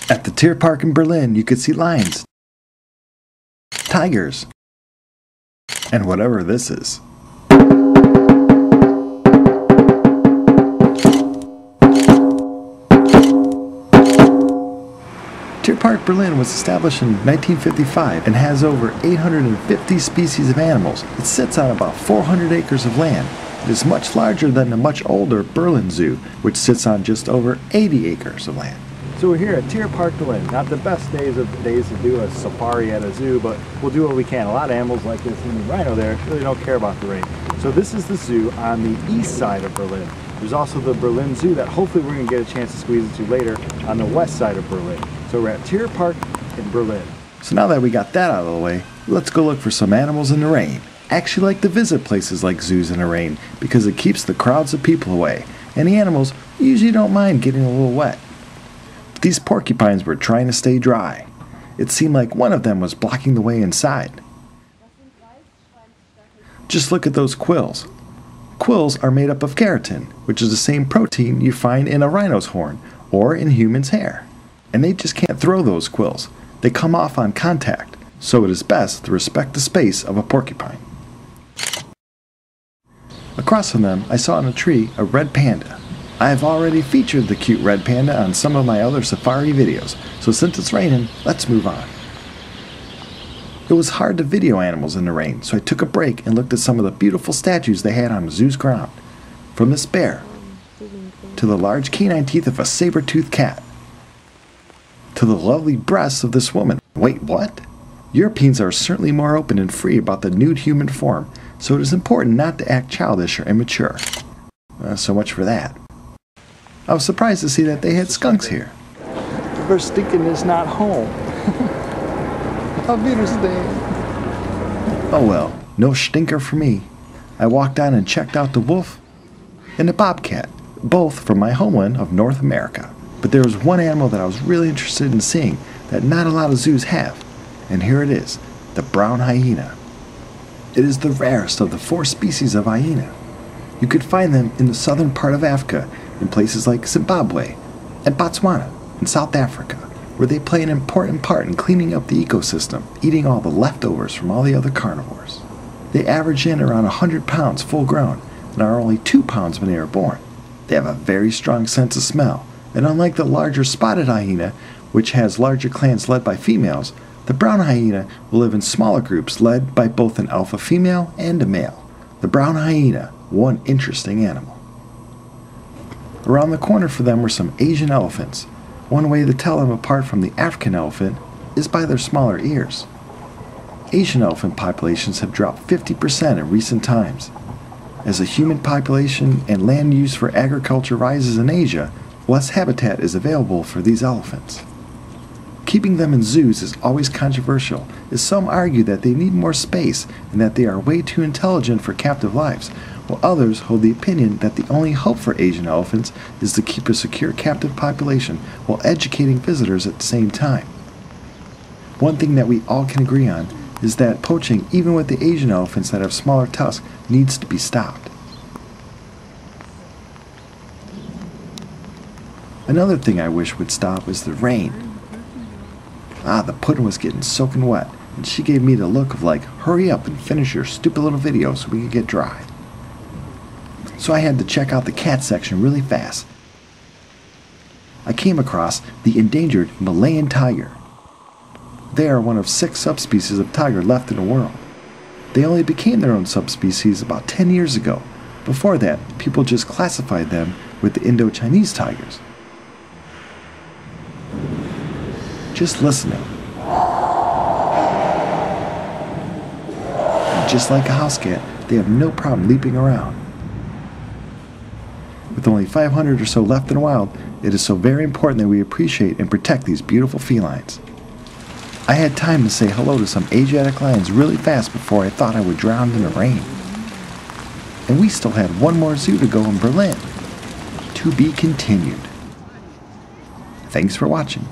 At the TierPark in Berlin, you could see lions, tigers, and whatever this is. TierPark Berlin was established in 1955 and has over 850 species of animals. It sits on about 400 acres of land. It is much larger than the much older Berlin Zoo, which sits on just over 80 acres of land. So we're here at TierPark Berlin. Not the best days to do a safari at a zoo, but we'll do what we can. A lot of animals like this and the rhino there really don't care about the rain. So this is the zoo on the east side of Berlin. There's also the Berlin Zoo that hopefully we're going to get a chance to squeeze into later on the west side of Berlin. So we're at TierPark in Berlin. So now that we got that out of the way, let's go look for some animals in the rain. I actually like to visit places like zoos in the rain because it keeps the crowds of people away, and the animals usually don't mind getting a little wet. These porcupines were trying to stay dry. It seemed like one of them was blocking the way inside. Just look at those quills. Quills are made up of keratin, which is the same protein you find in a rhino's horn or in human's hair. And they just can't throw those quills. They come off on contact, so it is best to respect the space of a porcupine. Across from them, I saw on a tree a red panda. I have already featured the cute red panda on some of my other safari videos, so since it's raining, let's move on. It was hard to video animals in the rain, so I took a break and looked at some of the beautiful statues they had on the zoo's ground. From this bear, to the large canine teeth of a saber-toothed cat, to the lovely breasts of this woman. Wait, what? Europeans are certainly more open and free about the nude human form, so it is important not to act childish or immature. So much for that. I was surprised to see that they had skunks here. Their stinking is not home. Auf Wiedersehen. Oh well, no stinker for me. I walked on and checked out the wolf and the bobcat, both from my homeland of North America. But there was one animal that I was really interested in seeing that not a lot of zoos have, and here it is, the brown hyena. It is the rarest of the 4 species of hyena. You could find them in the southern part of Africa, in places like Zimbabwe and Botswana and South Africa, where they play an important part in cleaning up the ecosystem, eating all the leftovers from all the other carnivores. They average in around 100 pounds full grown and are only 2 pounds when they are born. They have a very strong sense of smell, and unlike the larger spotted hyena, which has larger clans led by females, the brown hyena will live in smaller groups led by both an alpha female and a male. The brown hyena, one interesting animal. Around the corner for them were some Asian elephants. One way to tell them apart from the African elephant is by their smaller ears. Asian elephant populations have dropped 50% in recent times. As the human population and land use for agriculture rises in Asia, less habitat is available for these elephants. Keeping them in zoos is always controversial, as some argue that they need more space and that they are way too intelligent for captive lives, while others hold the opinion that the only hope for Asian elephants is to keep a secure captive population while educating visitors at the same time. One thing that we all can agree on is that poaching, even with the Asian elephants that have smaller tusks, needs to be stopped. Another thing I wish would stop is the rain. The pudding was getting soaking wet, and she gave me the look of like, hurry up and finish your stupid little video so we can get dry. So I had to check out the cat section really fast. I came across the endangered Malayan tiger. They are one of 6 subspecies of tiger left in the world. They only became their own subspecies about 10 years ago. Before that, people just classified them with the Indo-Chinese tigers. Just listening. And just like a house cat, they have no problem leaping around. With only 500 or so left in the wild, it is so very important that we appreciate and protect these beautiful felines. I had time to say hello to some Asiatic lions really fast before I thought I would drown in the rain. And we still had one more zoo to go in Berlin. To be continued. Thanks for watching.